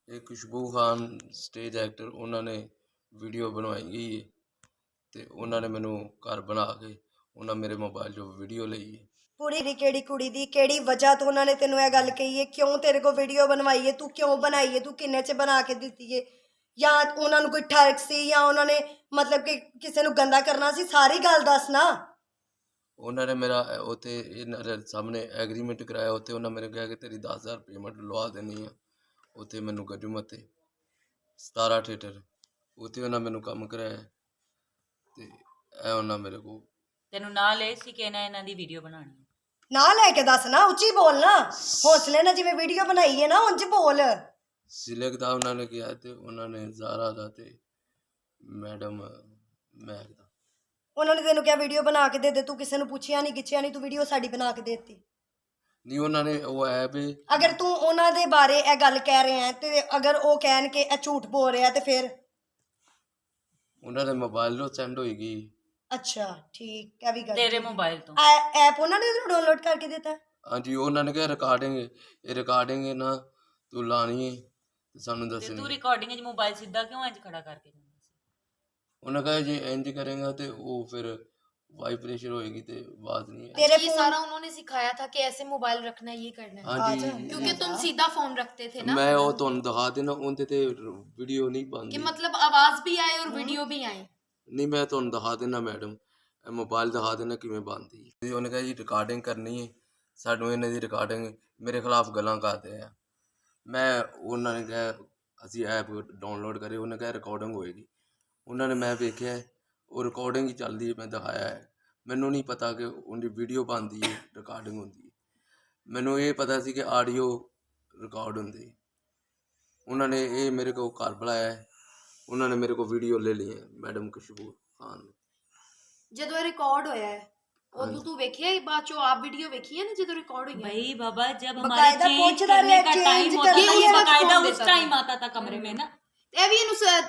ਇਹ ਖੁਸ਼ਬੂ Khan stage actor ਉਹਨਾਂ ਨੇ ਵੀਡੀਓ ਬਣਵਾਈ ਗਈ ਹੈ ਤੇ ਉਹਨਾਂ ਨੇ ਮੈਨੂੰ ਘਰ ਬਣਾ ਕੇ ਉਹਨਾਂ ਮੇਰੇ ਮੋਬਾਈਲ 'ਚੋਂ ਵੀਡੀਓ ਲਈ ਹੈ। ਕੁੜੀ ਦੀ ਕੁੜੀ ਦੀ ਕਿਹੜੀ ਵਜ੍ਹਾ ਤੋਂ ਉਹਨਾਂ ਨੇ ਤੈਨੂੰ ਇਹ ਗੱਲ ਕਹੀ ਹੈ? ਕਿਉਂ ਤੇਰੇ ਕੋਲ ਵੀਡੀਓ ਬਣਵਾਈ ਹੈ? ਤੂੰ ਕਿਉਂ ਬਣਾਈ ਹੈ? ਤੂੰ ਕਿੰਨੇ 'ਚ ਬਣਾ ਕੇ ਦਿੱਤੀ ਹੈ? ਜਾਂ ਉਹਨਾਂ ਨੂੰ ਕੋਈ ਠਰਕ ਸੀ ਜਾਂ ਉਹਨਾਂ ਨੇ ਮਤਲਬ ਕਿ ਕਿਸੇ ਨੂੰ ਗੰਦਾ ਕਰਨਾ ਸੀ? ਸਾਰੀ ਗੱਲ ਦੱਸ ਨਾ। ਉਹਨਾਂ ਨੇ ਮੇਰਾ ਉੱਥੇ ਇਹਨਾਂ ਦੇ ਸਾਹਮਣੇ ਐਗਰੀਮੈਂਟ ਕਰਾਇਆ। ਉੱਥੇ ਉਹਨਾਂ ਮੇਰੇ ਕਿਹਾ ਕਿ ਤੇਰੀ 10,000 ਪੇਮੈਂਟ ਲਵਾ ਦੇਣੀ ਆ। ਉੱਥੇ ਮੈਨੂੰ ਗੱਜੂਮਤ ਤੇ 17 ਥੀਏਟਰ ਉੱਥੇ ਉਹਨਾਂ ਮੈਨੂੰ ਕੰਮ ਕਰਾਇਆ ਤੇ ਇਹ ਉਹਨਾਂ ਮੇਰੇ ਕੋਲ ਤੈਨੂੰ ਨਾਲ ਇਹ ਸੀ ਕਿ ਇਹਨਾਂ ਦੀ ਵੀਡੀਓ ਬਣਾਉਣੀ ਹੈ। ਨਾ ਲੈ ਕੇ ਦੱਸ ਨਾ, ਉੱਚੀ ਬੋਲ ਨਾ, ਹੌਸਲੇ ਨਾਲ ਜਿਵੇਂ ਵੀਡੀਓ ਬਣਾਈ ਹੈ ਨਾ ਉਂਝ ਬੋਲ। ਸਿਲਕ ਦਾ ਉਹਨਾਂ ਨੇ ਕਿਹਾ ਤੇ ਉਹਨਾਂ ਨੇ ਜ਼ਾਰਾ ਦਾ ਤੇ ਮੈਡਮ ਮਹਿਕ ਦਾ। ਉਹਨਾਂ ਨੇ ਤੈਨੂੰ ਕਿਹਾ ਵੀਡੀਓ ਬਣਾ ਕੇ ਦੇ, ਤੂੰ ਕਿਸੇ ਨੂੰ ਪੁੱਛਿਆ ਨਹੀਂ ਗਿੱਛਿਆ ਨਹੀਂ, ਤੂੰ ਵੀਡੀਓ ਸਾਡੀ ਬਣਾ ਕੇ ਦੇ ਦਿੱਤੀ। ਨਹੀਂ ਉਹਨਾਂ ਨੇ ਉਹ ਐਪ ਅਗਰ ਤੂੰ ਉਹਨਾਂ ਦੇ ਬਾਰੇ ਇਹ ਗੱਲ ਕਹਿ ਰਿਹਾ ਤੇ ਅਗਰ ਉਹ ਕਹਿਣ ਕਿ ਇਹ ਝੂਠ ਬੋਲ ਰਿਹਾ ਤੇ ਫਿਰ ਉਹਨਾਂ ਦੇ ਮੋਬਾਈਲ ਤੋਂ ਸੈਂਡ ਹੋਏਗੀ। ਅੱਛਾ ਠੀਕ ਹੈ, ਵੀ ਗੱਲ ਤੇਰੇ ਮੋਬਾਈਲ ਤੋਂ ਐਪ ਉਹਨਾਂ ਨੇ ਤੈਨੂੰ ਡਾਊਨਲੋਡ ਕਰਕੇ ਦਿੱਤਾ? ਹਾਂਜੀ ਉਹਨਾਂ ਨੇ ਕਿਹਾ ਰਿਕਾਰਡਿੰਗ ਨਾ ਤੂੰ ਲਾਣੀ ਹੈ ਤੇ ਸਾਨੂੰ ਤੇ ਦੱਸਣੀ। ਤੂੰ ਰਿਕਾਰਡਿੰਗ 'ਚ ਮੋਬਾਈਲ ਸਿੱਧਾ ਕਿਉਂ ਇੰਜ ਖੜਾ ਕਰਕੇ ਜਾਂਦਾ ਸੀ? ਉਹਨਾਂ ਕਹਾ ਜੇ ਇੰਜ ਕਰੇਗਾ ਤੇ ਉਹ ਫਿਰ वाइब्रेशन होएगी तो बात नहीं है। तेरे ये सारा उन्होंने सिखाया था कि ऐसे मोबाइल रखना है, ये करना है। हाँ जी, क्योंकि तुम सीधा फोन रखते थे ना। मैं वो तो दिखा देना उनते ते वीडियो नहीं बनती कि मतलब आवाज भी आए और वीडियो भी आए। नहीं मैं तो दिखा देना मैडम, मोबाइल दिखा देना कि मैं बनती है। उन्होंने कहा जी रिकॉर्डिंग करनी है, सानू इन्हां दी रिकॉर्डिंग मेरे खिलाफ गल्लां करते हैं। मैं उन्होंने कहा असी ऐप डाउनलोड करे, उन्होंने कहा रिकॉर्डिंग होएगी। उन्होंने मैं वेख्या वो रिकॉर्डिंग ही चलती है, मैं दिखाया है। मैनू नहीं पता कि उनकी वीडियो बनती है रिकॉर्डिंग होती है। मैनू ये पता सी कि आडियो रिकॉर्ड होंदी। उन्होंने ये मेरे को घर बुलाया है, उन्होंने मेरे को वीडियो ले ली है मैडम खुशबू खान ने। ਜਦੋਂ रिकॉर्ड होया है उदू तू वेखिया बाद चो आप वीडियो वेखी है ना ਜਦੋਂ रिकॉर्ड हुई है? भाई बाबा जब बकायदा हमारे पूछ चेंज रहा करने है, का टाइम change होता करना है, है, बकायदा फोन उस देता टाइम आता था कमरे में ना। ਇਹ ਵੀ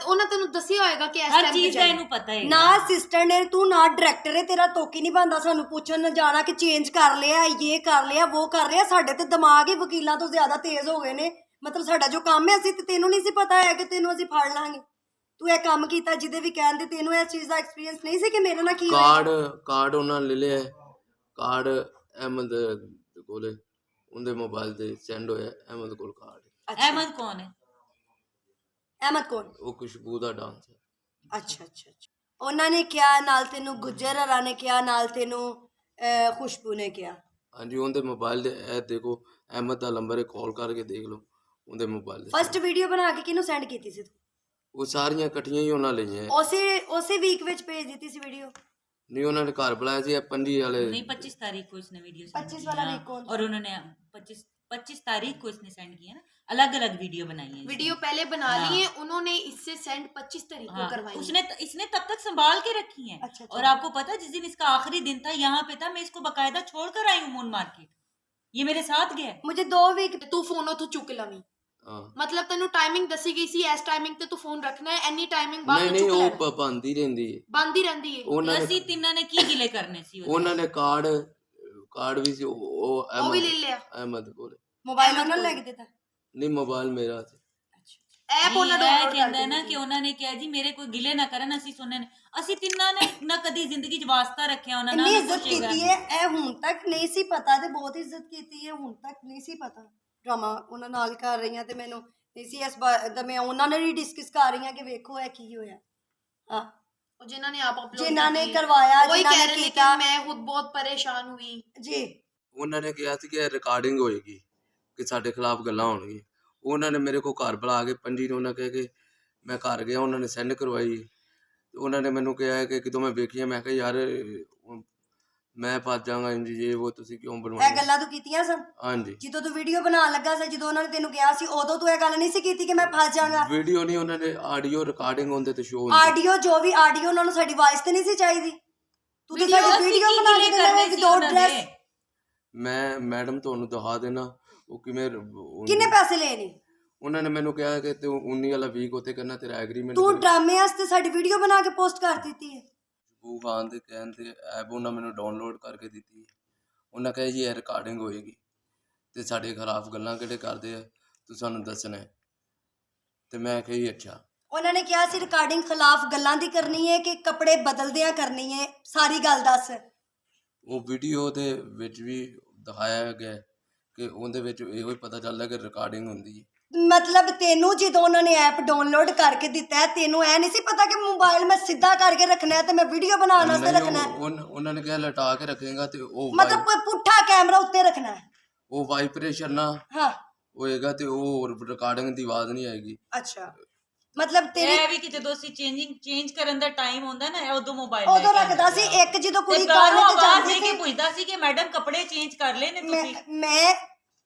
ਉਹਨਾਂ ਤੈਨੂੰ ਦੱਸਿਆ ਹੋਏਗਾ ਕਿ ਇਸ हर ਟਾਈਮ चीज का इन्हू पता है ਨਾ ਸਿਸਟਰ ਨੇ, ਤੂੰ ਨਾ ਡਾਇਰੈਕਟਰ ਹੈ, ਤੇਰਾ ਤੋਕੀ ਨਹੀਂ ਬੰਦਾ ਸਾਨੂੰ ਪੁੱਛਣ ਨਾ ਜਾਣਾ ਕਿ ਚੇਂਜ ਕਰ ਲਿਆ, ਇਹ ਕਰ ਲਿਆ, ਉਹ ਕਰ ਲਿਆ। ਸਾਡੇ ਤੇ ਦਿਮਾਗ ਹੀ ਵਕੀਲਾਂ ਤੋਂ ਜ਼ਿਆਦਾ ਤੇਜ਼ ਹੋ ਗਏ ਨੇ। ਮਤਲਬ ਸਾਡਾ ਜੋ ਕੰਮ ਹੈ ਅਸੀਂ ਤੇ ਤੈਨੂੰ ਨਹੀਂ ਸੀ ਪਤਾ ਹੈ ਕਿ ਤੈਨੂੰ ਅਸੀਂ ਫੜ ਲਾਂਗੇ। ਤੂੰ ਇਹ ਕੰਮ ਕੀਤਾ ਜਿਹਦੇ ਵੀ ਕਹਿਣ ਦੇ ਤੈਨੂੰ ਇਸ ਚੀਜ਼ ਦਾ ਐਕਸਪੀਰੀਅੰਸ ਨਹੀਂ ਸੀ ਕਿ ਮੇਰੇ ਨਾਲ ਕੀ ਹੋਇਆ। ਕਾਰਡ ਉਹਨਾਂ ਨੇ ਲੈ ਲਿਆ, ਕਾਰਡ ਅਹਿਮਦ ਦੇ ਕੋਲੇ ਉਹਦੇ ਮੋਬਾਈਲ ਤੇ ਸੈਂਡ ਹੋਇਆ ਅਹਿਮਦ ਕੋਲ ਕਾਰਡ। अहमद कौन है? ਅਹਿਮਦ ਕੌਣ? ਉਹ ਖੁਸ਼ਬੂ ਦਾ ਡਾਂਸ ਹੈ। ਅੱਛਾ ਅੱਛਾ ਅੱਛਾ। ਉਹਨਾਂ ਨੇ ਕਿਹਾ ਨਾਲ ਤੈਨੂੰ, ਗੁੱਜਰ ਹਰਾਂ ਨੇ ਕਿਹਾ ਨਾਲ ਤੈਨੂੰ, ਖੁਸ਼ਬੂ ਨੇ ਕਿਹਾ? ਹਾਂਜੀ ਉਹਦੇ ਮੋਬਾਈਲ ਦੇ ਇਹ ਦੇਖੋ ਅਹਿਮਦ ਦਾ ਨੰਬਰ ਹੈ, ਕਾਲ ਕਰਕੇ ਦੇਖ ਲਓ ਉਹਦੇ ਮੋਬਾਈਲ ਦੇ। ਫਸਟ ਵੀਡੀਓ ਬਣਾ ਕੇ ਕਿਹਨੂੰ ਸੈਂਡ ਕੀਤੀ ਸੀ ਤੂੰ? ਉਹ ਸਾਰੀਆਂ ਇਕੱਠੀਆਂ ਹੀ ਉਹਨਾਂ ਲਈਆਂ। ਉਸੇ ਵੀਕ ਵਿੱਚ ਭੇਜ ਦਿੱਤੀ ਸੀ ਵੀਡੀਓ? नहीं उन्होंने घर बुलाया सी 25 वाले नहीं 25 तारीख को इसने वीडियो 25 वाला वीक कौन सा? और उन्होंने 25 तारीख को इसने सेंड किया ना, अलग अलग वीडियो बनाई है। वीडियो पहले बना ली है उन्होंने, इससे सेंड 25 तारीख को करवाई। इसने तब तक संभाल के रखी है। अच्छा। और आपको पता जिस दिन इसका आखिरी दिन था यहाँ पे था, मैं इसको बकायदा छोड़ कर आई हूँ मून मार्केट, ये मेरे साथ गया। मुझे 2 वीक तू फोन उतो चुक लवी, मतलब तेनू टाइमिंग दसी गई सी इस टाइमिंग ते तू फोन रखना है, एनी टाइमिंग बाद नहीं नहीं वो बंदी रहंदी है, बंद ही रहंदी है। ਅਸੀਂ ਤਿੰਨਾਂ ਨੇ ਕੀ ਗਿਲੇ ਕਰਨੇ ਸੀ? ਉਹਨਾਂ ਨੇ ਕਾਰਡ ਵੀ ਸੀ ਉਹ भी ले लिया। ਅਹਿਮਦ ਕੋਲ ਮੋਬਾਈਲ ਉਹਨਾਂ ਲੈ ਕੇ ਦਿੱਤਾ? ਨਹੀਂ ਮੋਬਾਈਲ ਮੇਰਾ ਸੀ। ਐਪ ਉਹਨਾਂ ਡਾਊਨਲੋਡ ਕਹਿੰਦਾ ਨਾ ਕਿ ਉਹਨਾਂ ਨੇ ਕਿਹਾ ਜੀ ਮੇਰੇ ਕੋਈ ਗਿਲੇ ਨਾ ਕਰਨ, ਅਸੀਂ ਸੁਣਨੇ ਨੇ। ਅਸੀਂ ਤਿੰਨਾਂ ਨੇ ਨਾ ਕਦੀ ਜ਼ਿੰਦਗੀ 'ਚ ਵਾਸਤਾ ਰੱਖਿਆ ਉਹਨਾਂ ਨਾਲ, ਇੱਜ਼ਤ ਕੀਤੀ ਹੈ। ਇਹ ਹੁਣ ਤੱਕ ਨਹੀਂ ਸੀ ਪਤਾ ਤੇ ਬਹੁਤ ਇੱਜ਼ਤ ਕੀਤੀ ਹੈ, ਹੁਣ ਤੱਕ ਨਹੀਂ ਸੀ ਪਤਾ। ਡਰਾਮਾ ਉਹਨਾਂ ਨਾਲ ਕਰ ਰਹੀਆਂ ਤੇ ਮੈਨੂੰ ਨਹੀਂ ਸੀ ਇਸ ਬਾਰੇ ਦਾ, ਮੈਂ ਉਹਨਾਂ ਨਾਲ ਹੀ ਡਿਸਕਸ ਕਰ ਰਹੀ ਹਾਂ ਕਿ ਵੇਖੋ ਇਹ ਕੀ ਹੋਇਆ। ਹਾਂ जिन्हों ने आप अपलोड जिन्हों ने करवाया, वही जिन्हों कह ने रहे थे किया। कि मैं खुद बहुत परेशान हुई जी। ਉਹਨਾਂ ਨੇ ਕਿਹਾ ਸੀ ਕਿ ਰਿਕਾਰਡਿੰਗ ਹੋਏਗੀ, ਕਿ ਸਾਡੇ ਖਿਲਾਫ ਗੱਲਾਂ ਹੋਣਗੀਆਂ। ਉਹਨਾਂ ਨੇ ਮੇਰੇ ਕੋਲ ਘਰ ਬੁਲਾ ਕੇ 25 ਨੂੰ ਉਹਨਾਂ ਕਹਿ ਕੇ ਮੈਂ ਘਰ ਗਿਆ, ਉਹਨਾਂ ਨੇ ਸੈਂਡ ਕਰਵਾਈ। ਉਹਨਾਂ ਨੇ ਮੈਨੂੰ ਕਿਹਾ ਕਿ ਕਿਦੋਂ ਮੈਂ ਵੇਖੀ, ਮੈਂ ਕਿਹਾ ਯਾਰ ਮੈਂ ਫਸ ਜਾਵਾਂਗਾ ਇੰਜ ਜੇ ਉਹ ਤੁਸੀਂ ਕਿਉਂ ਬਣਵਾਈ? ਇਹ ਗੱਲਾਂ ਤੂੰ ਕੀਤੀਆਂ ਸਨ? ਹਾਂਜੀ। ਜਦੋਂ ਤੂੰ ਵੀਡੀਓ ਬਣਾਉਣ ਲੱਗਾ ਸੀ, ਜਦੋਂ ਉਹਨਾਂ ਨੇ ਤੈਨੂੰ ਕਿਹਾ ਸੀ, ਉਦੋਂ ਤੂੰ ਇਹ ਗੱਲ ਨਹੀਂ ਸੀ ਕੀਤੀ ਕਿ ਮੈਂ ਫਸ ਜਾਵਾਂਗਾ? ਵੀਡੀਓ ਨਹੀਂ, ਉਹਨਾਂ ਨੇ ਆਡੀਓ ਰਿਕਾਰਡਿੰਗ ਹੁੰਦੇ ਤੇ ਸ਼ੋਅ ਹੁੰਦੀ। ਆਡੀਓ ਜੋ ਵੀ ਆਡੀਓ, ਉਹਨਾਂ ਨੂੰ ਸਾਡੀ ਵਾਇਸ ਤੇ ਨਹੀਂ ਸੀ ਚਾਹੀਦੀ? ਤੂੰ ਤਾਂ ਸਾਡੀ ਵੀਡੀਓ ਬਣਾ ਕੇ ਦਿੰਦਾ ਵਿਦਆਊਟ ਡਰੈਸ। ਮੈਂ ਮੈਡਮ ਤੁਹਾਨੂੰ ਦਿਖਾ ਦੇਣਾ ਉਹ ਕਿਵੇਂ ਕਿੰਨੇ ਪੈਸੇ ਲਏ ਨੇ? ਉਹਨਾਂ ਨੇ ਮੈਨੂੰ ਕਿਹਾ ਕਿ ਤੂੰ 19 ਵਾਲਾ ਵੀਕ ਉੱਤੇ ਕਰਨਾ, ਤੇਰਾ ਐਗਰੀਮੈਂਟ। ਤੂੰ ਡਰਾਮੇ ਵਾਸਤੇ ਸਾਡੀ ਵੀਡੀਓ ਬਣਾ ਕੇ ਪੋਸਟ ਕਰ ਦਿੱਤੀ ਹੈ। ਖੁਸ਼ਬੂ ਖਾਨ ਦੇ ਕਹਿਣ ਤੇ ਐਪ ਉਹਨਾਂ ਮੈਨੂੰ ਡਾਊਨਲੋਡ ਕਰਕੇ ਦਿੱਤੀ। ਉਹਨਾਂ ਕਹੇ ਜੀ ਇਹ ਰਿਕਾਰਡਿੰਗ ਹੋਏਗੀ ਤੇ ਸਾਡੇ ਖਿਲਾਫ ਗੱਲਾਂ ਕਿਹੜੇ ਕਰਦੇ ਆ ਤੂੰ ਸਾਨੂੰ ਦੱਸਣਾ ਹੈ। ਤੇ ਮੈਂ ਕਿਹਾ ਜੀ ਅੱਛਾ। ਉਹਨਾਂ ਨੇ ਕਿਹਾ ਸੀ ਰਿਕਾਰਡਿੰਗ ਖਿਲਾਫ ਗੱਲਾਂ ਦੀ ਕਰਨੀ ਹੈ ਕਿ ਕੱਪੜੇ ਬਦਲਦਿਆਂ ਕਰਨੀ ਹੈ, ਸਾਰੀ ਗੱਲ ਦੱਸ। ਉਹ ਵੀਡੀਓ ਦੇ ਵਿੱਚ ਵੀ ਦਿਖਾਇਆ ਗਿਆ ਕਿ ਉਹਦੇ ਵਿੱਚ ਇਹੋ ਹੀ ਪਤਾ ਚੱਲਦਾ ਕਿ ਰਿਕਾਰਡਿੰਗ ਹੁੰਦੀ ਹੈ। ਮਤਲਬ ਤੈਨੂੰ ਜਦੋਂ ਉਹਨਾਂ ਨੇ ਐਪ ਡਾਊਨਲੋਡ ਕਰਕੇ ਦਿੱਤਾ ਹੈ, ਤੈਨੂੰ ਐ ਨਹੀਂ ਸੀ ਪਤਾ ਕਿ ਮੋਬਾਈਲ ਮੈਂ ਸਿੱਧਾ ਕਰਕੇ ਰੱਖਣਾ ਹੈ ਤੇ ਮੈਂ ਵੀਡੀਓ ਬਣਾਉਣ ਵਾਸਤੇ ਨਹੀਂ, ਰੱਖਣਾ ਹੈ? ਉਹਨਾਂ ਨੇ ਕਿਹਾ ਲਟਾ ਕੇ ਰੱਖੇਗਾ ਤੇ ਉਹ ਮਤਲਬ ਪੁੱਠਾ ਕੈਮਰਾ ਉੱਤੇ ਰੱਖਣਾ ਹੈ? ਉਹ ਵਾਈਬ੍ਰੇਸ਼ਨ ਨਾ ਹਾਂ ਹੋਏਗਾ ਤੇ ਉਹ ਰਿਕਾਰਡਿੰਗ ਦੀ ਆਵਾਜ਼ ਨਹੀਂ ਆਏਗੀ। ਅੱਛਾ, ਮਤਲਬ ਤੇਰੀ ਇਹ ਵੀ ਕਿ ਜਦੋਂ ਅਸੀਂ ਚੇਂਜ ਕਰਨ ਦਾ ਟਾਈਮ ਹੁੰਦਾ ਨਾ ਉਦੋਂ ਮੋਬਾਈਲ ਉਦੋਂ ਰੱਖਦਾ ਸੀ। ਇੱਕ ਜਦੋਂ ਕੁੜੀ ਕਾਲੇ ਤੇ ਜਾਂਦੀ ਸੀ ਸੀ, ਪੁੱਛਦਾ ਸੀ ਕਿ ਮੈਡਮ ਕੱਪੜੇ ਚੇਂਜ ਕਰ ਲਏ ਨੇ ਤੁਸੀਂ। ਮੈਂ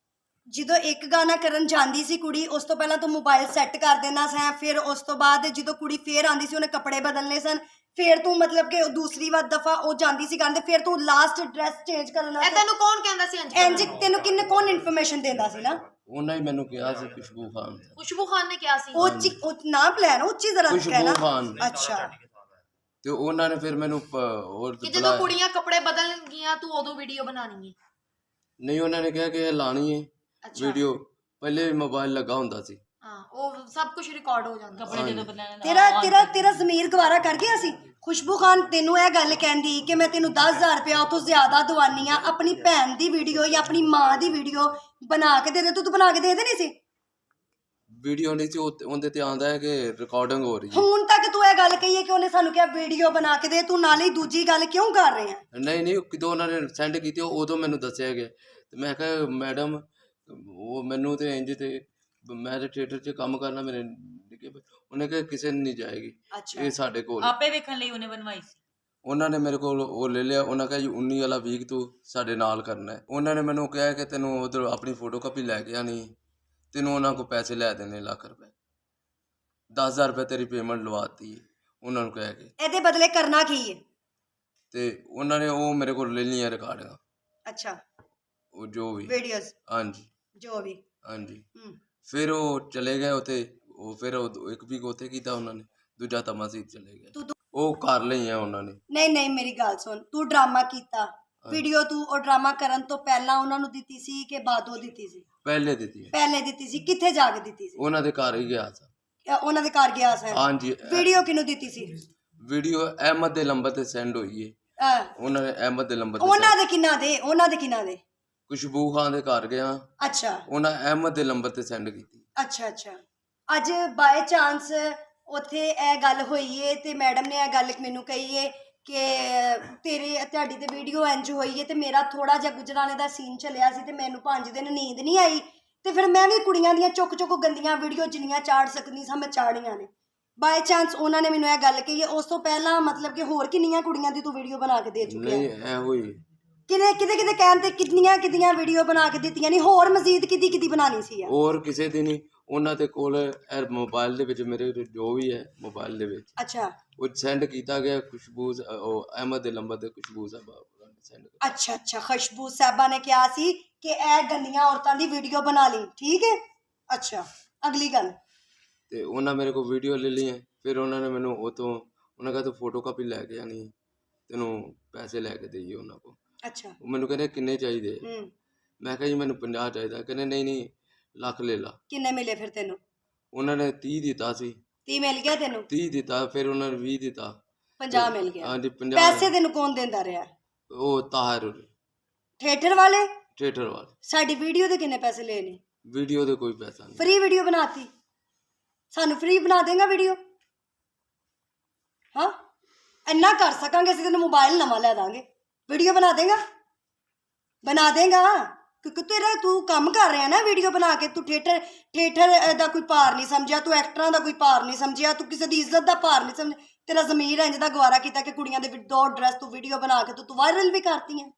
ਜਦੋਂ ਇੱਕ ਗਾਣਾ ਕਰਨ ਜਾਂਦੀ ਸੀ ਕੁੜੀ, ਉਸ ਤੋਂ ਪਹਿਲਾਂ ਤੂੰ ਮੋਬਾਈਲ ਸੈੱਟ ਕਰ ਦੇਣਾ ਸੀ, ਫਿਰ ਉਸ ਤੋਂ ਬਾਅਦ ਜਦੋਂ ਕੁੜੀ ਫੇਰ ਆਂਦੀ ਸੀ ਉਹਨੇ ਕੱਪੜੇ ਬਦਲਨੇ ਸਨ, ਫਿਰ ਤੂੰ ਮਤਲਬ ਕਿ ਦੂਸਰੀ ਵਾਰ ਦਫਾ ਉਹ ਜਾਂਦੀ ਸੀ ਗਾਣੇ, ਫਿਰ ਤੂੰ ਲਾਸਟ ਡਰੈਸ ਚੇਂਜ ਕਰਨ ਇਹ ਤੈਨੂੰ ਕੌਣ ਕਹਿੰਦਾ ਸੀ ਇੰਜ ਤੈਨੂੰ ਕੌਣ ਇਨਫੋਰਮੇਸ਼ਨ ਦਿੰਦਾ ਸੀ ਨਾ? ਉਹਨਾਂ ਹੀ ਮੈਨੂੰ ਕਿਹਾ ਸੀ ਖੁਸ਼ਬੂ ਖਾਨ। ਖੁਸ਼ਬੂ ਖਾਨ ਨੇ ਕਿਹਾ ਸੀ? ਉਹ ਨਾਮ ਲੈਣਾ ਉੱਚੀ ਜ਼ਰਾ ਕਹਿਣਾ। ਖੁਸ਼ਬੂ ਖਾਨ। ਅੱਛਾ, ਤੇ ਉਹਨਾਂ ਨੇ ਫਿਰ ਮੈਨੂੰ ਹੋਰ ਕਿ ਜਦੋਂ ਕੁੜੀਆਂ ਕੱਪੜੇ ਬਦਲ ਗਈਆਂ ਤੂੰ ਉਦੋਂ ਵੀਡੀਓ ਬਣਾਣੀ ਹੈ? ਨਹੀਂ, ਉਹਨਾਂ ਨੇ ਕਿਹਾ ਕਿ ਇਹ ਲਾਣੀ ਹੈ ਅੱਛਾ। ਵੀਡੀਓ। ਪਹਿਲੇ ਮੋਬਾਈਲ ਲੱਗਾ ਹੁੰਦਾ ਸੀ। ਹਾਂ, ਉਹ ਸਭ ਕੁਝ ਰਿਕਾਰਡ ਹੋ ਜਾਂਦਾ। ਕੱਪੜੇ ਜਦੋਂ ਬਦਲਣ ਤੇਰਾ ਜ਼ਮੀਰ ਗਵਾਰਾ ਕਰ ਗਿਆ ਸੀ? ਖੁਸ਼ਬੂ ਖਾਨ ਤੈਨੂੰ ਇਹ ਗੱਲ ਕਹਿੰਦੀ ਕਿ ਮੈਂ ਤੈਨੂੰ 10,000 ਰੁਪਇਆ ਉਥੋਂ ਜ਼ਿਆਦਾ ਦਵਾਨੀ ਆ, ਆਪਣੀ ਭੈਣ ਦੀ ਵੀਡੀਓ ਜਾਂ ਆਪਣੀ ਮਾਂ ਦੀ ਵੀਡੀਓ ਬਣਾ ਕੇ ਦੇ ਤੂੰ ਬਣਾ ਕੇ ਦੇ ਦੇਣੀ ਸੀ? ਵੀਡੀਓ ਨਹੀਂ ਸੀ ਉਹਦੇ ਤੇ ਆਉਂਦਾ ਹੈ ਕਿ ਰਿਕਾਰਡਿੰਗ ਹੋ ਰਹੀ ਹੈ। ਹੁਣ ਤੱਕ ਤੂੰ ਇਹ ਗੱਲ ਕਹੀ ਹੈ ਕਿ ਉਹਨੇ ਸਾਨੂੰ ਕਿਹਾ ਵੀਡੀਓ ਬਣਾ ਕੇ ਦੇ, ਤੂੰ ਨਾਲੇ ਦੂਜੀ ਗੱਲ ਕਿਉਂ ਕਰ ਰਹੇ ਆ? ਨਹੀਂ, ਕਿਦੋਂ ਉਹਨਾਂ ਨੇ ਸੈਂਡ ਕੀਤੀ ਉਦੋਂ ਮੈਨੂੰ ਦੱਸਿਆ ਗਿਆ। ਤੇ ਮੈਂ ਕਿਹਾ ਮੈਡਮ ਉਹ ਮੈਨੂੰ ਤੇ ਇੰਜ ਤੇ ਮੈਂ ਤੇ ਥੀਏਟਰ 'ਚ ਕੰਮ ਕਰਨਾ, ਮੇਰੇ ਉਹਨੇ ਕਿਹਾ ਕਿਸੇ ਨੇ ਨਹੀਂ ਜਾਏਗੀ, ਇਹ ਸਾਡੇ ਕੋਲ ਆਪੇ ਵੇਖਣ ਲਈ ਉਹਨੇ ਬਣਵਾਈ ਸੀ। ਉਹਨਾਂ ਨੇ ਮੇਰੇ ਕੋਲ ਉਹ ਲੈ ਲਿਆ। ਉਹਨਾਂ ਕਿਹਾ ਜੀ 19 ਵਾਲਾ ਵੀਕ ਤੂੰ ਸਾਡੇ ਨਾਲ ਕਰਨਾ ਹੈ। ਉਹਨਾਂ ਨੇ ਮੈਨੂੰ ਕਿਹਾ ਕਿ ਤੈਨੂੰ ਉਧਰ ਆਪਣੀ ਫੋਟੋ ਕਾਪੀ ਲੈ ਕੇ ਆਣੀ, ਤੈਨੂੰ ਉਹਨਾਂ ਕੋਲ ਪੈਸੇ ਲੈ ਦੇਣੇ ਲੱਖ ਰੁਪਏ, 10,000 ਰੁਪਏ ਤੇਰੀ ਪੇਮੈਂਟ ਲਵਾਤੀ ਉਹਨਾਂ ਨੂੰ ਕਹਿ ਕੇ। ਇਹਦੇ ਬਦਲੇ ਕਰਨਾ ਕੀ ਹੈ? ਤੇ ਉਹਨਾਂ ਨੇ ਉਹ ਮੇਰੇ ਕੋਲ ਲੈ ਲਈਆਂ ਰਿਕਾਰਡਿੰਗਾਂ, ਅੱਛਾ, ਉਹ ਜੋ ਵੀ। ਵੀਡੀਓਜ਼ ਹਾਂਜੀ ਜੋ ਵੀ। ਹਾਂਜੀ। ਫਿਰ ਉਹ ਚਲੇ ਗਏ ਉੱਥੇ। ਉਹ ਫਿਰ ਇੱਕ ਵੀਕ ਉੱਥੇ ਕੀਤਾ ਉਹਨਾਂ ਨੇ, ਦੂਜਾ ਤਾਂ ਮਸਜਿਦ ਚਲੇ ਗਏ। ਉਹ ਕਰ ਲਈਆਂ ਉਹਨਾਂ ਨੇ। ਨਹੀਂ ਮੇਰੀ ਗੱਲ ਸੁਣ, ਤੂੰ ਡਰਾਮਾ ਕੀਤਾ, ਵੀਡੀਓ ਤੂੰ ਉਹ ਡਰਾਮਾ ਕਰਨ ਤੋਂ ਪਹਿਲਾਂ ਉਹਨਾਂ ਨੂੰ ਦਿੱਤੀ ਸੀ ਕਿ ਬਾਅਦੋਂ ਦਿੱਤੀ ਸੀ? ਪਹਿਲੇ ਦਿੱਤੀ। ਪਹਿਲੇ ਦਿੱਤੀ ਸੀ। ਕਿੱਥੇ ਜਾ ਕੇ ਦਿੱਤੀ ਸੀ? ਉਹਨਾਂ ਦੇ ਘਰ ਹੀ ਗਿਆ ਸੀ। ਉਹਨਾਂ ਦੇ ਘਰ ਗਿਆ ਸੀ? ਹਾਂਜੀ। ਵੀਡੀਓ ਕਿਹਨੂੰ ਦਿੱਤੀ ਸੀ? ਵੀਡੀਓ ਅਹਿਮਦ ਦੇ ਨੰਬਰ ਤੇ ਸੈਂਡ ਹੋਈ ਹੈ। ਉਹਨਾਂ ਨੇ ਅਹਿਮਦ ਦੇ ਨੰਬਰ ਤੇ। ਉਹਨਾਂ ਦੇ ਕਿਹਨਾਂ ਦੇ? ਖੁਸ਼ਬੂ ਖਾਨ ਦੇ ਘਰ ਗਿਆ। ਅੱਛਾ। ਉਹਨਾਂ ਅਹਿਮਦ ਦੇ ਨੰਬਰ ਤੇ ਸੈਂਡ ਕੀਤੀ। ਅੱਛਾ। ਅੱਜ ਬਾਏ ਚਾਂਸ ਉੱਥੇ ਇਹ ਗੱਲ ਹੋਈ ਏ ਤੇ ਮੈਡਮ ਨੇ ਇਹ ਗੱਲ ਮੈਨੂੰ ਕਹੀ ਏ ਕਿ ਤੁਹਾਡੀ ਤੇ ਵੀਡੀਓ ਇੰਜ ਹੋਈ ਏ ਤੇ ਮੇਰਾ ਥੋੜਾ ਜਿਹਾ ਗੁਜਰਾਣੇ ਦਾ ਸੀਨ ਚੱਲਿਆ ਸੀ ਤੇ ਮੈਨੂੰ 5 ਦਿਨ ਨੀਂਦ ਨਹੀਂ ਆਈ ਤੇ ਫਿਰ ਮੈਂ ਵੀ ਕੁੜੀਆਂ ਦੀਆਂ ਚੁੱਕ ਗੰਦੀਆਂ ਵੀਡੀਓ ਜਿੰਨੀਆਂ ਚਾੜ ਸਕਦੀ ਸਾਂ ਮੈਂ ਚਾੜੀਆਂ ਨੇ। ਬਾਏ ਚਾਂਸ ਉਹਨਾਂ ਨੇ ਮੈਨੂੰ ਇਹ ਗੱਲ ਕਹੀ ਏ। ਉਸ ਤੋਂ ਪਹਿਲਾਂ ਮਤਲਬ ਕਿ ਹੋਰ ਕਿੰਨੀਆਂ ਕੁੜੀਆਂ ਦੀ ਤੂੰ ਵੀਡੀਓ ਬਣਾ ਕੇ ਦੇ ਚੁੱਕਿਆ? ਨਹੀਂ, ਇਹ ਹੋਈ ਕਿਤੇ ਕਹਿਣ ਤੇ ਕਿੰਨੀਆਂ ਵੀਡੀਓ ਬਣਾ ਕੇ ਦਿੱਤੀਆਂ ਨਹੀਂ? ਹੋਰ ਮਜ਼ੀਦ ਕਿਦੀ ਬਣਾਣੀ ਸੀ? ਹੋਰ ਕਿਸੇ ਦੀ ਨਹੀਂ। ਉਹਨਾਂ ਦੇ ਕੋਲ ਮੋਬਾਈਲ ਦੇ ਵਿੱਚ ਮੇਰੇ ਜੋ ਵੀ ਹੈ ਮੋਬਾਈਲ ਦੇ ਵਿੱਚ ਅੱਛਾ ਉਹ ਸੈਂਡ ਕੀਤਾ ਗਿਆ। ਖੁਸ਼ਬੂ ਉਹ ਅਹਿਮਦ ਦੇ ਨੰਬਰ ਤੇ ਖੁਸ਼ਬੂ ਸਾਹਿਬਾ ਸੈਂਡ। ਅੱਛਾ। ਖੁਸ਼ਬੂ ਸਾਹਿਬਾ ਨੇ ਕਿਹਾ ਸੀ ਕਿ ਇਹ ਗੰਦੀਆਂ ਔਰਤਾਂ ਦੀ ਵੀਡੀਓ ਬਣਾ ਲਈ, ਠੀਕ ਹੈ। ਅੱਛਾ, ਅਗਲੀ ਗੱਲ। ਤੇ ਉਹਨਾਂ ਮੇਰੇ ਕੋਲ ਵੀਡੀਓ ਲੈ ਲਈਆਂ। ਫਿਰ ਉਹਨਾਂ ਨੇ ਮੈਨੂੰ ਉਤੋਂ ਉਹਨਾਂ ਕਹਿੰਦਾ ਤੂੰ ਫੋਟੋ ਕਾਪੀ ਲੈ ਕੇ ਆਣੀ, ਤੈਨੂੰ ਪੈਸੇ ਲੈ ਕੇ ਦੇਈਏ ਉਹਨਾਂ ਕੋਲ। ਅੱਛਾ। ਉਹ ਮੈਨੂੰ ਕਹਿੰਦੇ ਕਿੰਨੇ ਚਾਹੀਦੇ? ਮੈਂ ਕਿਹਾ ਜੀ ਮੈਨੂੰ 50 ਚਾਹੀਦਾ। ਕਹਿੰਦੇ ਨਹੀਂ ਲੱਖ ਲੈ ਲਾ। ਕਿੰਨੇ ਮਿਲੇ ਫਿਰ ਤੈਨੂੰ? ਉਹਨਾਂ ਨੇ 30 ਦਿੱਤਾ ਸੀ। 30 ਮਿਲ ਗਿਆ ਤੈਨੂੰ? 30 ਦਿੱਤਾ, ਫਿਰ ਉਹਨਾਂ ਨੇ 20 ਦਿੱਤਾ, 50 ਮਿਲ ਗਿਆ। ਹਾਂਜੀ 50। ਪੈਸੇ ਤੈਨੂੰ ਕੌਣ ਦਿੰਦਾ ਰਿਹਾ? ਉਹ ਤਾਹਿਰ ਥੀਏਟਰ ਵਾਲੇ? ਥੀਏਟਰ ਵਾਲੇ। ਸਾਡੀ ਵੀਡੀਓ ਦੇ ਕਿੰਨੇ ਪੈਸੇ ਲਏ ਨੇ? ਵੀਡੀਓ ਦੇ ਕੋਈ ਪੈਸਾ ਨਹੀਂ। ਫ੍ਰੀ ਵੀਡੀਓ ਬਣਾਤੀ? ਸਾਨੂੰ ਫ੍ਰੀ ਬਣਾ ਦੇਗਾ ਵੀਡੀਓ? ਹਾਂ, ਇੰਨਾ ਕਰ ਸਕਾਂਗੇ ਅਸੀਂ, ਤੈਨੂੰ ਮੋਬਾਈਲ ਨਵਾਂ ਲੈ ਦਾਂਗੇ। ਵੀਡੀਓ ਬਣਾ ਦੇਗਾ? ਕਿਉਂਕਿ ਤੂੰ ਕੰਮ ਕਰ ਰਿਹਾ ਨਾ ਵੀਡੀਓ ਬਣਾ ਕੇ। ਤੂੰ ਥੀਏਟਰ ਦਾ ਕੋਈ ਭਾਰ ਨਹੀਂ ਸਮਝਿਆ, ਤੂੰ ਐਕਟਰਾਂ ਦਾ ਕੋਈ ਭਾਰ ਨਹੀਂ ਸਮਝਿਆ, ਤੂੰ ਕਿਸੇ ਦੀ ਇੱਜ਼ਤ ਦਾ ਭਾਰ ਨਹੀਂ ਸਮਝਿਆ। ਤੇਰਾ ਜ਼ਮੀਰ ਇੰਜ ਦਾ ਗਵਾਰਾ ਕੀਤਾ ਕਿ ਕੁੜੀਆਂ ਦੇ ਦੋ ਡਰੈਸ ਤੂੰ ਵੀਡੀਓ ਬਣਾ ਕੇ ਤੂੰ ਵਾਇਰਲ ਵੀ ਕਰਤੀਆਂ।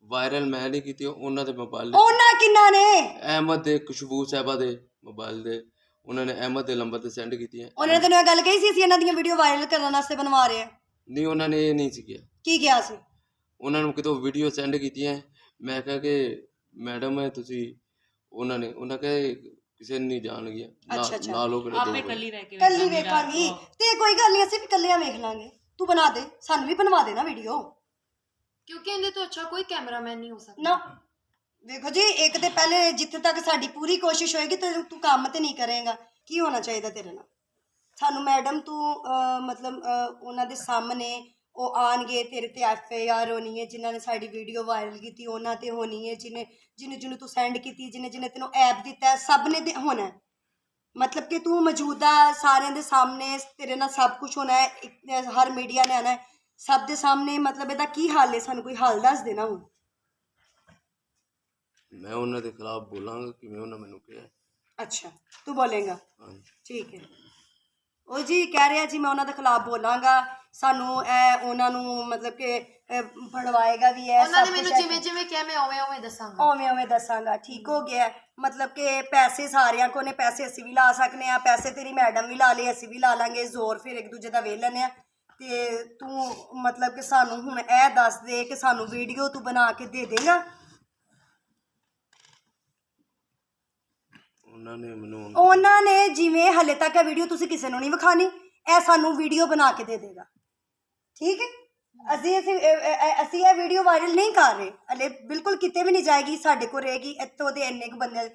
ਵਾਇਰਲ ਮੈਂ ਨਹੀਂ ਕੀਤੀ, ਉਹਨਾਂ ਦੇ ਮੋਬਾਈਲ। ਉਹਨਾਂ ਕਿੰਨਾ ਨੇ? ਅਹਿਮਦ ਦੇ ਖੁਸ਼ਬੂ ਸਾਹਿਬਾ ਦੇ ਮੋਬਾਈਲ ਦੇ ਉਹਨਾਂ ਨੇ ਅਹਿਮਦ ਦੇ ਨੰਬਰ ਤੇ ਸੈਂਡ ਕੀਤੀਆਂ। ਉਹਨਾਂ ਨੇ ਤੈਨੂੰ ਇਹ ਗੱਲ ਕਹੀ ਸੀ ਅਸੀਂ ਇਹਨਾਂ ਦੀਆਂ ਵੀਡੀਓ ਵਾਇਰਲ ਕਰਨ ਵਾਸਤੇ ਬਣਵਾ ਰਹੇ ਆ? ਨਹੀਂ, ਉਹਨਾਂ ਨੇ ਇਹ ਨਹੀਂ ਸੀ ਕਿਹਾ। ਕੀ ਕਿਹਾ ਸੀ? ਉਹਨਾਂ ਨੂੰ ਕਿਤੋਂ ਵੀਡੀਓ ਸੈਂਡ ਕੀਤੀਆਂ। ਮੈਂ ਕਿਹਾ ਕਿ ਮੈਡਮ ਹੈ ਤੁਸੀਂ, ਉਹਨਾਂ ਕਹੇ ਕਿਸੇ ਨੇ ਨਹੀਂ ਜਾਣਗੀਆਂ ਨਾਲ ਉਹ ਆਪੇ ਕੱਲੀ ਰਹਿ ਕੇ ਕੱਲੀ ਵੇਖਾਂਗੀ ਤੇ ਕੋਈ ਗੱਲ ਨਹੀਂ, ਅਸੀਂ ਵੀ ਕੱਲਿਆਂ ਵੇਖ ਲਾਂਗੇ। ਤੂੰ ਬਣਾ ਦੇ, ਸਾਨੂੰ ਵੀ ਬਣਵਾ ਦੇ ਨਾ ਵੀਡੀਓ, ਕਿਉਂਕਿ ਇਹਦੇ ਤੋਂ ਅੱਛਾ ਕੋਈ ਕੈਮਰਾਮੈਨ ਨਹੀਂ ਹੋ ਸਕਦਾ ਨਾ। ਦੇਖੋ ਜੀ, ਇੱਕ ਤੇ ਪਹਿਲੇ ਜਿੱਥੇ ਤੱਕ ਸਾਡੀ ਪੂਰੀ ਕੋਸ਼ਿਸ਼ ਹੋਏਗੀ ਤੇ ਤੂੰ ਕੰਮ ਤੇ ਨਹੀਂ ਕਰੇਗਾ, ਕੀ ਹੋਣਾ ਚਾਹੀਦਾ ਤੇਰੇ ਨਾਲ? ਸਾਨੂੰ ਮੈਡਮ ਤੂੰ ਮਤਲਬ ਉਹਨਾਂ ਦੇ ਸਾਹਮਣੇ ਉਹ ਆਣਗੇ, ਤੇਰੇ ਤੇ FIR ਹੋਣੀ ਹੈ, ਜਿਨ੍ਹਾਂ ਨੇ ਸਾਡੀ ਵੀਡੀਓ ਵਾਇਰਲ ਕੀਤੀ ਉਹਨਾਂ ਤੇ ਹੋਣੀ ਹੈ, ਜਿਹਨੂੰ ਤੂੰ ਸੈਂਡ ਕੀਤੀ, ਜਿਹਨੇ ਤੈਨੂੰ ਐਪ ਦਿੱਤਾ, ਸਭ ਨੇ ਹੋਣਾ ਹੈ। ਮਤਲਬ ਕਿ ਤੂੰ ਮੌਜੂਦਾ ਸਾਰਿਆਂ ਦੇ ਸਾਹਮਣੇ, ਤੇਰੇ ਨਾਲ ਸਭ ਕੁਝ ਹੋਣਾ ਹੈ, ਹਰ ਮੀਡੀਆ ਨੇ ਆਣਾ ਹੈ ਸਭ ਦੇ ਸਾਹਮਣੇ। ਮਤਲਬ ਇਹਦਾ ਕੀ ਹੱਲ ਹੈ? ਸਾਨੂੰ ਕੋਈ ਹੱਲ ਦੱਸ ਦੇਣਾ ਹੁਣ। ਮੈਂ ਉਹਨਾਂ ਦੇ ਖਿਲਾਫ ਬੋਲਾਂਗਾ, ਕਿਵੇਂ ਉਹਨਾਂ ਮੈਨੂੰ ਕਿਹਾ। ਅੱਛਾ, ਤੂੰ ਬੋਲੇਗਾ? ਹਾਂਜੀ। ਠੀਕ ਹੈ। ਉਹ ਜੀ ਕਹਿ ਰਿਹਾ ਜੀ ਮੈਂ ਉਹਨਾਂ ਦੇ ਖਿਲਾਫ ਬੋਲਾਂਗਾ, ਸਾਨੂੰ ਇਹ ਉਹਨਾਂ ਨੂੰ ਮਤਲਬ ਕਿ ਫੜਵਾਏਗਾ ਵੀ ਹੈ। ਉਹਨਾਂ ਨੇ ਮੈਨੂੰ ਜਿਵੇਂ ਕਿਹਾ ਮੈਂ ਉਵੇਂ ਦੱਸਾਂਗਾ। ਠੀਕ ਹੋ ਗਿਆ। ਮਤਲਬ ਕਿ ਪੈਸੇ ਸਾਰਿਆਂ ਕੋਲ ਨੇ, ਪੈਸੇ ਅਸੀਂ ਵੀ ਲਾ ਸਕਦੇ ਹਾਂ, ਪੈਸੇ ਤੇਰੀ ਮੈਡਮ ਵੀ ਲਾ ਲਏ, ਅਸੀਂ ਵੀ ਲਾ ਲਾਂਗੇ, ਜ਼ੋਰ ਫਿਰ ਇੱਕ ਦੂਜੇ ਦਾ ਵੇਖ ਲੈਂਦੇ ਹਾਂ। ਤੇ ਤੂੰ ਮਤਲਬ ਕਿ ਸਾਨੂੰ ਹੁਣ ਇਹ ਦੱਸ ਦੇ ਕਿ ਸਾਨੂੰ ਵੀਡੀਓ ਤੂੰ ਬਣਾ ਕੇ ਦੇ ਦੇਗਾ? ਉਹਨਾਂ ਨੇ ਜਿਵੇਂ ਹਲੇ ਤੱਕ ਇਹ ਵੀਡੀਓ ਤੁਸੀਂ ਕਿਸੇ ਨੂੰ ਨਹੀਂ ਵਿਖਾਣੀ, ਇਹ ਸਾਨੂੰ ਵੀਡੀਓ ਬਣਾ ਕੇ ਦੇ ਦੇਗਾ। ਠੀਕ ਹੈ। ਅਸੀਂ ਇਹ ਵੀਡੀਓ ਵਾਇਰਲ ਨਹੀਂ ਕਰ ਰਹੇ ਹਲੇ, ਬਿਲਕੁਲ ਕਿਤੇ ਵੀ ਨਹੀਂ ਜਾਏਗੀ, ਸਾਡੇ ਕੋਲ ਰਹੇਗੀ। ਇੱਥੋਂ ਦੇ ਇੰਨੇ ਕੁ ਬੰਦੇ,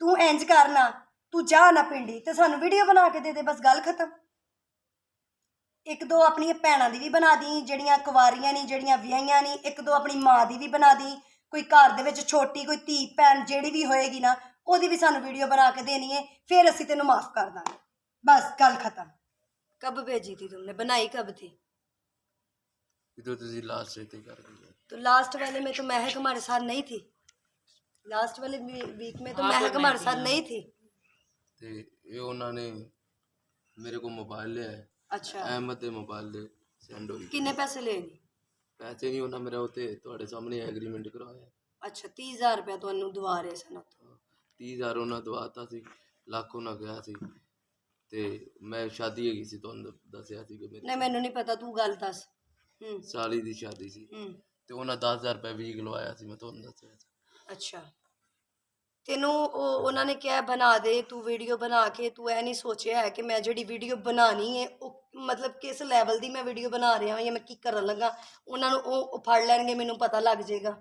ਤੂੰ ਇੰਜ ਕਰਨਾ, ਤੂੰ ਜਾ ਨਾ ਪਿੰਡੀ ਤੇ ਸਾਨੂੰ ਵੀਡੀਓ ਬਣਾ ਕੇ ਦੇ ਦੇ, ਬਸ ਗੱਲ ਖਤਮ। ਇੱਕ ਦੋ ਆਪਣੀਆਂ ਭੈਣਾਂ ਦੀ ਵੀ ਬਣਾ ਦੀ, ਜਿਹੜੀਆਂ ਕੁਵਾਰੀਆਂ ਨਹੀਂ, ਜਿਹੜੀਆਂ ਵਿਆਹੀਆਂ ਨਹੀਂ। ਇੱਕ ਦੋ ਆਪਣੀ ਮਾਂ ਦੀ ਵੀ ਬਣਾ ਦੀ, ਕੋਈ ਘਰ ਦੇ ਵਿੱਚ ਛੋਟੀ ਕੋਈ ਧੀ ਭੈਣ ਜਿਹੜੀ ਵੀ ਹੋਏਗੀ ਨਾ, ਉਹਦੀ ਵੀ ਸਾਨੂੰ ਵੀਡੀਓ ਬਣਾ ਕੇ ਦੇਣੀ है, फिर ਅਸੀਂ ਤੈਨੂੰ माफ़ कर देंगे, बस गल खत्म। कब भेजी थी तुमने? बनाई कब थी? तो लास्ट वाले में तो महक हमारे साथ नहीं थी, लास्ट वाले वीक में तो महक हमारे साथ नहीं थी। ਤੇ ਇਹ ਉਹਨਾਂ ਨੇ ਮੇਰੇ ਕੋਲ ਮੋਬਾਈਲ ਲਿਆ। अच्छा, ਅਹਿਮਦ ਦੇ ਮੋਬਾਈਲ ਦੇ ਸੈਂਡ ਹੋਈ। किन्ने पैसे ले? ਪੈਸੇ ਨਹੀਂ, ਉਹਨਾਂ ਮੇਰਾ ਉੱਤੇ ਤੁਹਾਡੇ ਸਾਹਮਣੇ ਐਗਰੀਮੈਂਟ ਕਰਵਾਇਆ। अच्छा, 30,000 रुपया ਤੁਹਾਨੂੰ ਦਵਾ ਰਹੇ ਸਨ। 30,000 ਉਹਨਾਂ ਦਵਾਤਾ ਸੀ, ਲੱਖ ਉਹਨਾਂ ਗਿਆ ਸੀ। ਤੇ ਮੈਂ ਸ਼ਾਦੀ ਹੈਗੀ ਸੀ, ਤੁਹਾਨੂੰ ਦੱਸਿਆ ਸੀ ਕਿ ਨਹੀਂ ਮੈਨੂੰ ਨਹੀਂ ਪਤਾ, ਤੂੰ ਗੱਲ ਦੱਸ। ਸਾਲੀ ਦੀ ਸ਼ਾਦੀ ਸੀ ਤੇ ਉਹਨਾਂ 10,000 ਰੁਪਏ ਵੀਕ ਲਵਾਇਆ ਸੀ, ਮੈਂ ਤੁਹਾਨੂੰ ਦੱਸਿਆ ਸੀ। ਅੱਛਾ, ਤੈਨੂੰ ਉਹਨਾਂ ਨੇ ਕਿਹਾ ਬਣਾ ਦੇ ਤੂੰ ਵੀਡੀਓ ਬਣਾ ਕੇ, ਤੂੰ ਇਹ ਨਹੀਂ ਸੋਚਿਆ ਹੈ ਕਿ ਮੈਂ ਜਿਹੜੀ ਵੀਡੀਓ ਬਣਾਣੀ ਹੈ ਉਹ ਮਤਲਬ ਕਿਸ ਲੈਵਲ ਦੀ ਮੈਂ ਵੀਡੀਓ ਬਣਾ ਰਿਹਾ ਹਾਂ ਜਾਂ ਮੈਂ ਕੀ ਕਰਨ ਲੱਗਾ? ਉਹਨਾਂ ਨੂੰ ਉਹ ਫੜ ਲੈਣਗੇ, ਮੈਨੂੰ ਪਤਾ ਲੱਗ ਜਾਏਗਾ।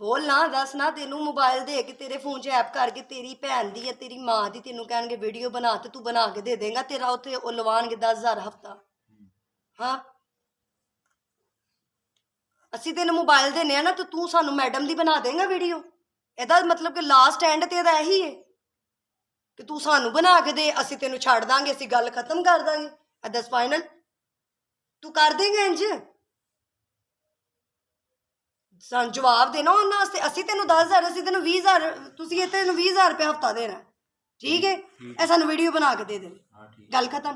बोल ना, दस ना। तेनू मोबाइल दे के तेरे फोन च ऐप करके तेरी भैन दी या तेरी माँ दी तेनू कहणगे वीडियो बना, ते तू बना के दे देगा, तेरा उत्थे ओ लवाणगे 10,000 हफ्ता। हाँ, असी तेन मोबाइल देने ना, तो तू सानू मैडम दी बना देगा वीडियो? ਇਹਦਾ मतलब कि लास्ट एंड ते ਇਹਦਾ ਇਹੀ है कि तू सानू बना के दे, असी तेनू छड़ दांगे, असी गल खत्म कर दांगे। दस फाइनल तू कर देगा इंज? ਸਾਨੂੰ ਜਵਾਬ ਦੇਣਾ ਉਹਨਾਂ ਵਾਸਤੇ। ਅਸੀਂ ਤੈਨੂੰ 10,000, ਅਸੀਂ ਤੈਨੂੰ 20,000, ਤੁਸੀਂ ਇੱਥੇ 20,000 ਰੁਪਏ ਹਫਤਾ ਦੇਣਾ। ਠੀਕ ਹੈ, ਇਹ ਸਾਨੂੰ ਵੀਡੀਓ ਬਣਾ ਕੇ ਦੇ ਦੇ, ਗੱਲ ਖਤਮ।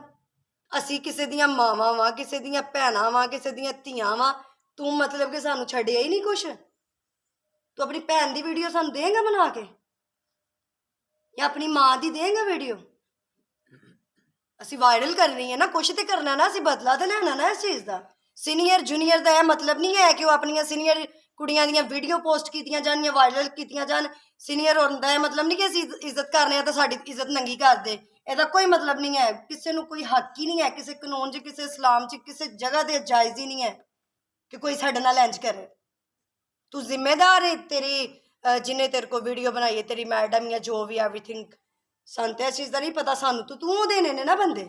ਅਸੀਂ ਕਿਸੇ ਦੀਆਂ ਮਾਵਾਂ ਵਾਂ, ਕਿਸੇ ਦੀਆਂ ਭੈਣਾਂ ਵਾਂ, ਕਿਸੇ ਦੀਆਂ ਧੀਆਂ ਵਾਂ। ਤੂੰ ਮਤਲਬ ਕਿ ਸਾਨੂੰ ਛੱਡਿਆ ਹੀ ਨਹੀਂ ਕੁਛ। ਤੂੰ ਆਪਣੀ ਭੈਣ ਦੀ ਵੀਡੀਓ ਸਾਨੂੰ ਦੇਂਗਾ ਬਣਾ ਕੇ ਜਾਂ ਆਪਣੀ ਮਾਂ ਦੀ ਦੇਂਗਾ ਵੀਡੀਓ? ਅਸੀਂ ਵਾਇਰਲ ਕਰਨੀ ਹੈ ਨਾ, ਕੁਛ ਤੇ ਕਰਨਾ ਨਾ, ਅਸੀਂ ਬਦਲਾ ਤੇ ਲੈਣਾ ਨਾ ਇਸ ਚੀਜ਼ ਦਾ। ਸੀਨੀਅਰ ਜੂਨੀਅਰ ਦਾ ਇਹ ਮਤਲਬ ਨਹੀਂ ਹੈ ਕਿ ਉਹ ਆਪਣੀਆਂ ਸੀਨੀਅਰ ਕੁੜੀਆਂ ਦੀਆਂ ਵੀਡੀਓ ਪੋਸਟ ਕੀਤੀਆਂ ਜਾਣ ਜਾਂ ਵਾਇਰਲ ਕੀਤੀਆਂ ਜਾਣ। ਸੀਨੀਅਰ ਹੋਣ ਦਾ ਇਹ ਮਤਲਬ ਨਹੀਂ ਕਿ ਅਸੀਂ ਇੱਜ਼ਤ ਕਰ ਰਹੇ ਹਾਂ ਤਾਂ ਸਾਡੀ ਇੱਜ਼ਤ ਨੰਗੀ ਕਰ ਦੇ। ਇਹਦਾ ਕੋਈ ਮਤਲਬ ਨਹੀਂ ਹੈ। ਕਿਸੇ ਨੂੰ ਕੋਈ ਹੱਕ ਹੀ ਨਹੀਂ ਹੈ, ਕਿਸੇ ਕਾਨੂੰਨ 'ਚ, ਕਿਸੇ ਇਸਲਾਮ 'ਚ, ਕਿਸੇ ਜਗ੍ਹਾ ਦੇ ਜਾਇਜ਼ ਹੀ ਨਹੀਂ ਹੈ ਕਿ ਕੋਈ ਸਾਡੇ ਨਾਲ ਇੰਜ ਕਰੇ। ਤੂੰ ਜ਼ਿੰਮੇਦਾਰ ਹੈ, ਤੇਰੀ ਜਿਹਨੇ ਤੇਰੇ ਕੋਲ ਵੀਡੀਓ ਬਣਾਈ ਹੈ ਤੇਰੀ ਮੈਡਮ ਜਾਂ ਜੋ ਵੀ ਐਵਰੀਥਿੰਗ। ਸਾਨੂੰ ਤਾਂ ਇਸ ਚੀਜ਼ ਦਾ ਨਹੀਂ ਪਤਾ, ਸਾਨੂੰ तो तू देने ने ना बंदे।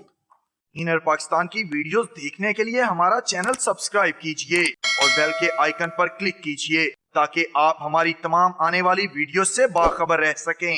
इनर पाकिस्तान की वीडियोस देखने के लिए हमारा चैनल सब्सक्राइब कीजिए और बेल के आइकन पर क्लिक कीजिए ताकि आप हमारी तमाम आने वाली वीडियोस से बाखबर रह सकें।